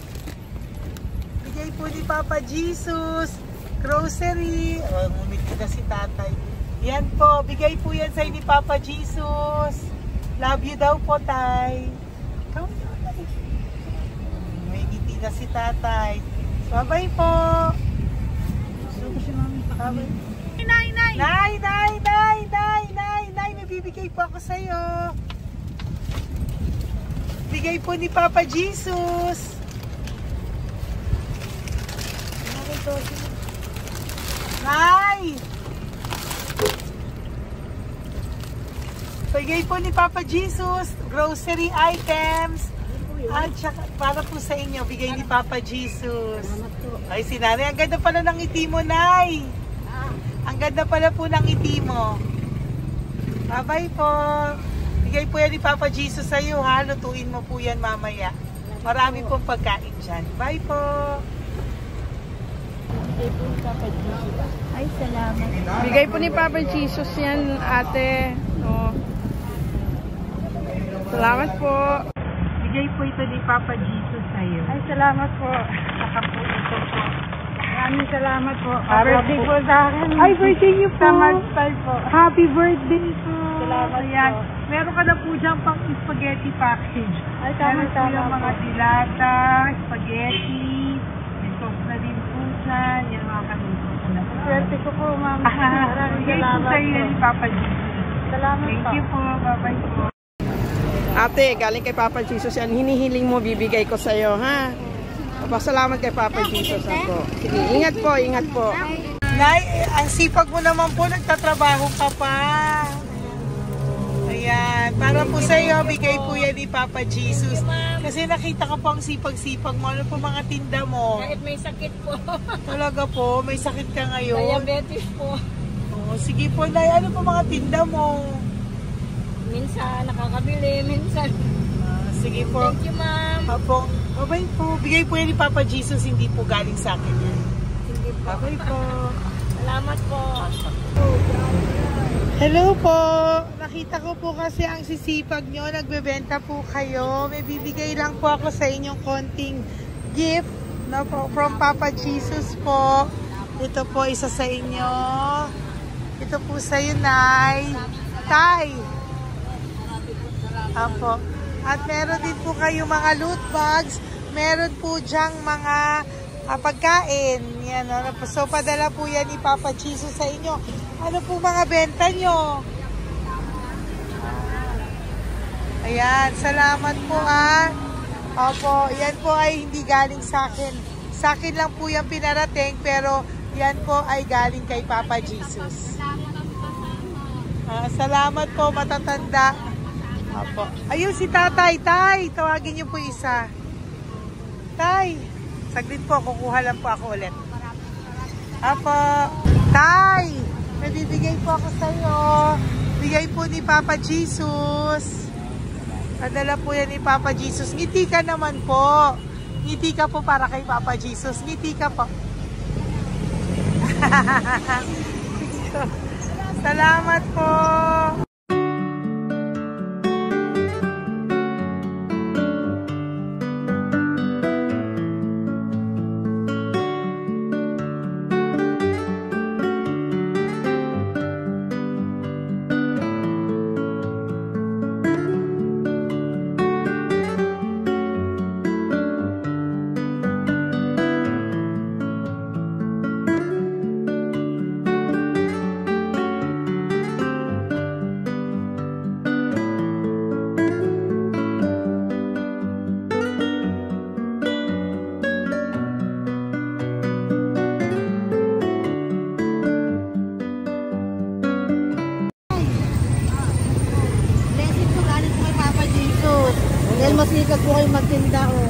Bigay po ni Papa Jesus. Grocery. Ngumiti na si Tatay. Yan po. Bigay po yan sa'yo ni Papa Jesus. Love you daw po, Tay. May ngiti na si Tatay. Bye-bye po. Bye-bye. Nay, may bibigay po ako sa'yo. Bigay po ni Papa Jesus. Nay! Bigay po ni Papa Jesus, grocery items. At saka, para po sa inyo, bigay ni Papa Jesus. Ay, si Nanay, ang ganda pala ng ngiti mo, Nay. Ang ganda pala po ng ngiti mo. Bye-bye po. Bigay po yan ni Papa Jesus sa iyo, ha? Lutuin mo po yan mamaya. Marami pong pagkain dyan. Bye po. Bigay po ni Papa Jesus. Ay, salamat. Bigay po ni Papa Jesus yan, ate. No. Salamat po. Bigay po ito ni Papa Jesus sa iyo. Ay, salamat po. Saka po ito po. Maraming salamat po. Birthday po sa akin. Ay, birthday niyo po. Sa March 5 po. Happy birthday po. Salamat Ayan. po. Meron ka na po dyan pang spaghetti package. Ay, Meron po tama-tama yung mga po. dilata, spaghetti, may sauce na din po dyan. Yan mga kaluto ko na po. Swerte ko po, ma'am. Maraming Bigay po salamat sa iyo po. ni Papa Jesus. Salamat Thank po. you po. Bye-bye po. Ate, galing kay Papa Jesus yan. Hinihiling mo, bibigay ko sa iyo, ha? Pasalamat kay Papa Jesus ako. Sige, ingat po, ingat po. Nay, ang sipag mo naman po, nagtatrabaho ka pa. Ayan, para po sa iyo, bigay po yan ni Papa Jesus. Kasi nakita ko po ang sipag-sipag mo. Ano po mga tinda mo? Kahit may sakit po. Talaga po, may sakit ka ngayon. Diabetes po. Oh, sige po, Nay, ano po mga tinda mo? Minsan nakakabili, minsan. Sige po. Thank you, ma'am. Apo, babay po. Bigay po yan ni Papa Jesus, hindi po galing sa akin yan. Sige po. Babay po. Salamat po. Hello po. Nakita ko po kasi ang sisipag nyo. Nagbebenta po kayo. May bibigay lang po ako sa inyong konting gift, no, po, from Papa Jesus po. Ito po isa sa inyo. Ito po sa iyo, Nay. Tay. Apo. At meron din po kayo mga loot bags. Meron po dyang mga pagkain. Yan, so, padala po yan ni Papa Jesus sa inyo. Ano po mga benta nyo? Ayan, salamat po Opo, yan po ay hindi galing sa akin. Sa akin lang po yung pinarating, pero yan po ay galing kay Papa Jesus. Salamat po, matatanda. Opo. Ayun si Tatay. Tay, tawagin niyo po isa. Tay, saglit po, kukuha lang po ako ulit. Opo. Tay, nabibigay po ako sa iyo. Bigay po ni Papa Jesus. Padala po yan ni Papa Jesus. Ngiti ka naman po. Ngiti ka po para kay Papa Jesus. Ngiti ka po. Salamat po. Dahil masikat po kayo magtinda o.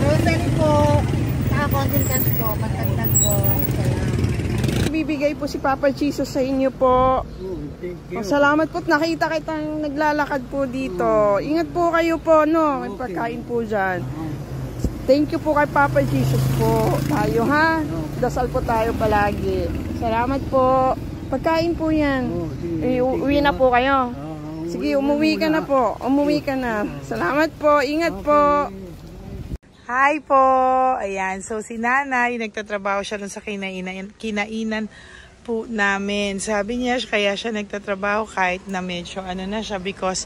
Grocery po, konting cash po, matagdag po. Bibigay po si Papa Jesus sa inyo po. Salamat po, nakita kitang naglalakad po dito. Ingat po kayo po, no? May pagkain po dyan. Thank you po kay Papa Jesus po. Tayo ha, dasal po tayo palagi. Salamat po. Pagkain po yan. Uwi na po kayo. Sige, umuwi ka na po. Umuwi ka na. Salamat po. Ingat po. Hi po. Ayan. So, si Nanay, nagtatrabaho siya dun sa kinainan po namin. Sabi niya, kaya siya nagtatrabaho kahit na medyo ano na siya because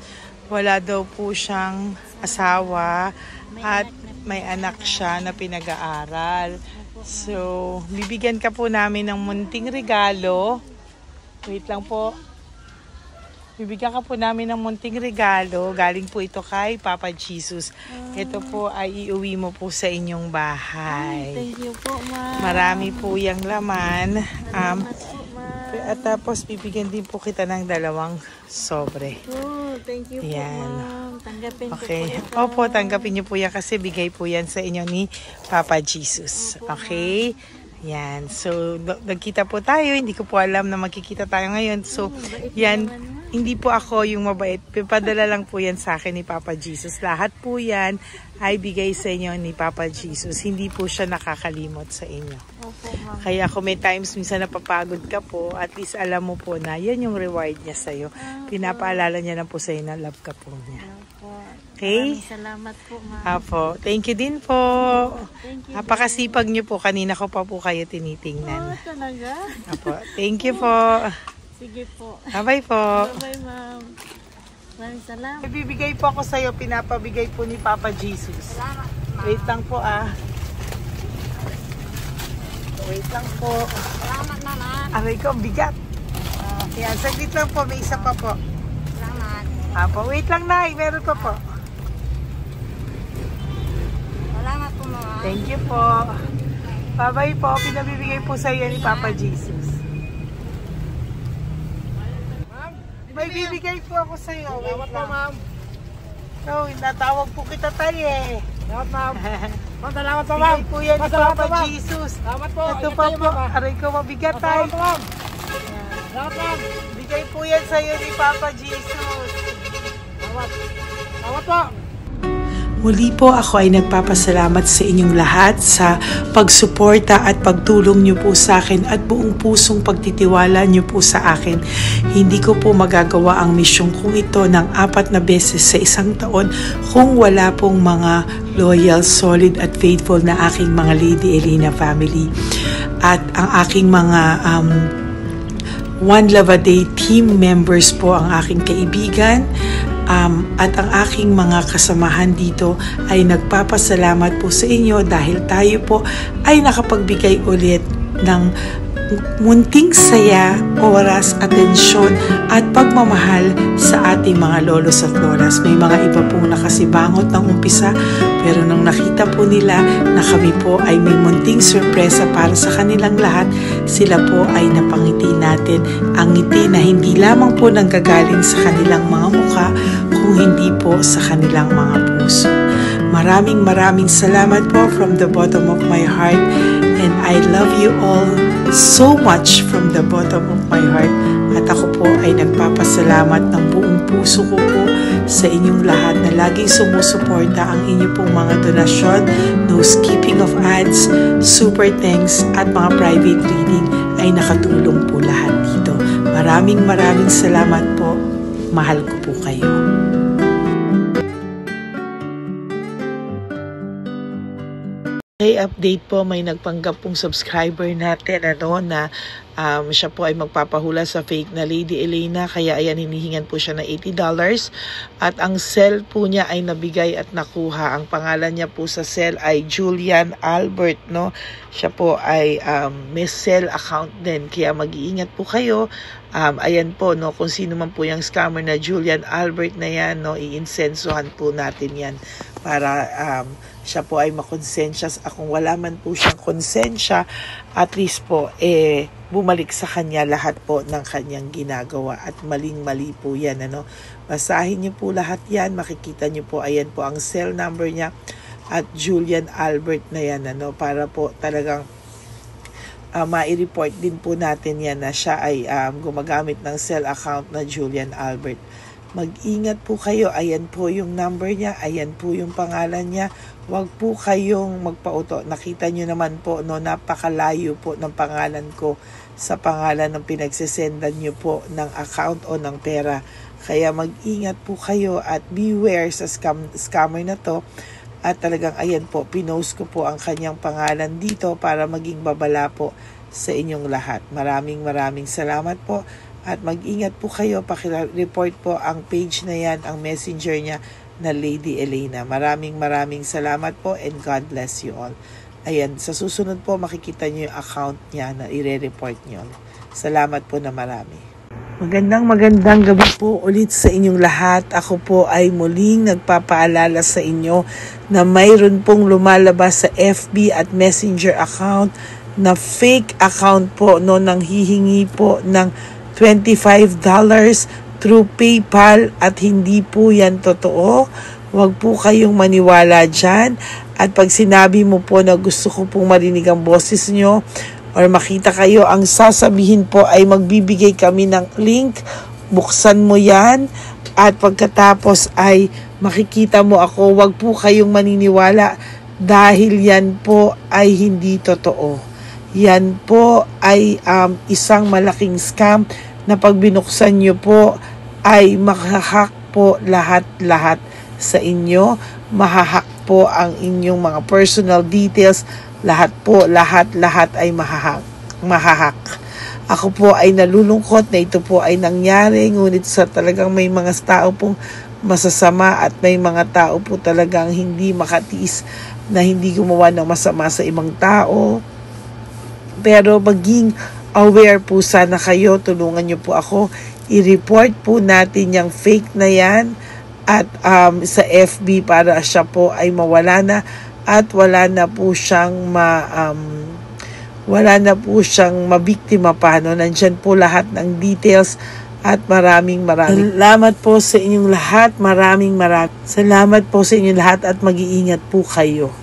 wala daw po siyang asawa at may anak siya na pinag-aaral. So, bibigyan ka po namin ng munting regalo. Wait lang po. Bibigyan ka po namin ng munting regalo. Galing po ito kay Papa Jesus. Ito po ay iuwi mo po sa inyong bahay. Thank you po, ma'am. Marami po yung laman. At tapos bibigyan din po kita ng 2 sobre. Oh, thank you po, ma'am. Tanggapin okay. ko po ito. Opo, tanggapin niyo po yan kasi bigay po yan sa inyo ni Papa Jesus. Okay? Yan. So, nagkita po tayo. Hindi ko po alam na magkikita tayo ngayon. So, yan. Hindi po ako yung mabait. Padala lang po yan sa akin ni Papa Jesus. Lahat po yan ay bigay sa inyo ni Papa Jesus. Hindi po siya nakakalimot sa inyo. Kaya kung may times minsan napapagod ka po, at least alam mo po na yan yung reward niya sa'yo. Pinapaalala niya na po sa'yo na love ka po niya. Okay? Maraming salamat po, ma'am. Apo. Thank you din po. Thank you. Napakasipag niyo po. Kanina ko pa po kayo tinitingnan. Talaga? Apo. Thank you po. Sige po. Bye-bye po. Bye-bye, ma'am. Maraming salamat. Bibigay po ako sa'yo. Pinapabigay po ni Papa Jesus. Salamat, ma'am. Wait lang po Wait lang po. Salamat, ma'am. Aray ko, bigat. Yan, saglit lang po. May isa pa po. Salamat. Apo, wait lang na. Meron pa po. Salamat po, ma'am. Thank you po. Bye-bye po. Pinabibigay po sa'yo ni Papa Jesus. May bibigay po ako sa'yo. Wait lang. ma'am. No, natawag po kita tayo eh. Salamat, ma'am. Salamat po, Bigay po yan ni Salamat Papa po, ma'am. Jesus. Salamat po. Ito pa po. Aray ko, mabigat tayo. Salamat po, ma'am. Salamat, ma'am. Bigay po yan sa'yo ni Papa Jesus. Salamat po. Muli po ako ay nagpapasalamat sa inyong lahat sa pagsuporta at pagtulong niyo po sa akin at buong pusong pagtitiwala niyo po sa akin. Hindi ko po magagawa ang misyong kong ito ng 4 na beses sa isang taon kung wala pong mga loyal, solid at faithful na aking mga Lady Elena family. At ang aking mga One Love a Day team members po ang aking kaibigan. At ang aking mga kasamahan dito ay nagpapasalamat po sa inyo dahil tayo po ay nakapagbigay ulit ng munting saya, oras, atensyon at pagmamahal sa ating mga lolos at lolas. May mga iba pong nakasibangot ng umpisa, pero nung nakita po nila na kami po ay may munting sorpresa para sa kanilang lahat, sila po ay napangiti natin. Ang ngiti na hindi lamang po nanggagaling sa kanilang mga mukha, kung hindi po sa kanilang mga puso. Maraming salamat po from the bottom of my heart, and I love you all so much from the bottom of my heart. At ako po ay nagpapasalamat ng buong puso ko po sa inyong lahat na laging sumusuporta. Ang inyo pong mga donasyon, no skipping of ads, super thanks at mga private reading ay nakatulong po lahat dito. Maraming salamat po. Mahal ko po kayo. Okay, update po, may nagpanggap pong subscriber natin na siya po ay magpapahula sa fake na Lady Elena, kaya ayan, hinihingan po siya na $80 at ang cell po niya ay nabigay at nakuha. Ang pangalan niya po sa cell ay Julian Albert, no? Siya po ay may cell account din, kaya mag-iingat po kayo. Ayan po, no, kung sino man po yung scammer na Julian Albert na yan, no, iinsensuhan po natin yan para siya po ay makonsensya. Kung wala man po siyang konsensya, at least po bumalik sa kanya lahat po ng kanyang ginagawa, at maling-mali po yan, ano. Basahin niyo po lahat yan, makikita niyo po, ayan po ang cell number niya at Julian Albert na yan, ano, para po talagang ma-report din po natin yan na siya ay gumagamit ng cell account na Julian Albert. Mag-ingat po kayo. Ayan po yung number niya, ayan po yung pangalan niya. Huwag po kayong magpauto. Nakita nyo naman po, no, napakalayo po ng pangalan ko sa pangalan ng pinagsesendan nyo po ng account o ng pera. Kaya mag-ingat po kayo at beware sa scammer na to. At talagang ayan po, pinost ko po ang kanyang pangalan dito para maging babala po sa inyong lahat. Maraming salamat po. At mag-ingat po kayo, pakireport po ang page na yan, ang messenger niya na Lady Elena. Maraming salamat po, and God bless you all. Ayan, sa susunod po makikita niyo yung account niya na ire-report niyo. Salamat po na marami. Magandang gabi po ulit sa inyong lahat. Ako po ay muling nagpapaalala sa inyo na mayroon pong lumalabas sa FB at Messenger account na fake account po, no, nang hihingi po ng $25 through PayPal, at hindi po yan totoo. Huwag po kayong maniwala dyan. At pag sinabi mo po na gusto ko pong marinig ang boses nyo or makita kayo, ang sasabihin po ay magbibigay kami ng link, buksan mo yan, at pagkatapos ay makikita mo ako. Huwag po kayong maniniwala dahil yan po ay hindi totoo. Yan po ay isang malaking scam na pag binuksan nyo po ay mahahack po lahat sa inyo. Mahahack po ang inyong mga personal details. Lahat ay mahahack. Ako po ay nalulungkot na ito po ay nangyari, ngunit sa talagang may mga tao pong masasama at may mga tao po talagang hindi makatiis na hindi gumawa ng masama sa ibang tao. Pero maging aware po sana kayo, tulungan nyo po ako, i-report po natin yung fake na yan at sa FB para siya po ay mawala na at wala na po siyang mabiktima pa, no? Nandyan po lahat ng details at maraming salamat po sa inyong lahat. Maraming salamat po sa inyong lahat at mag-iingat po kayo.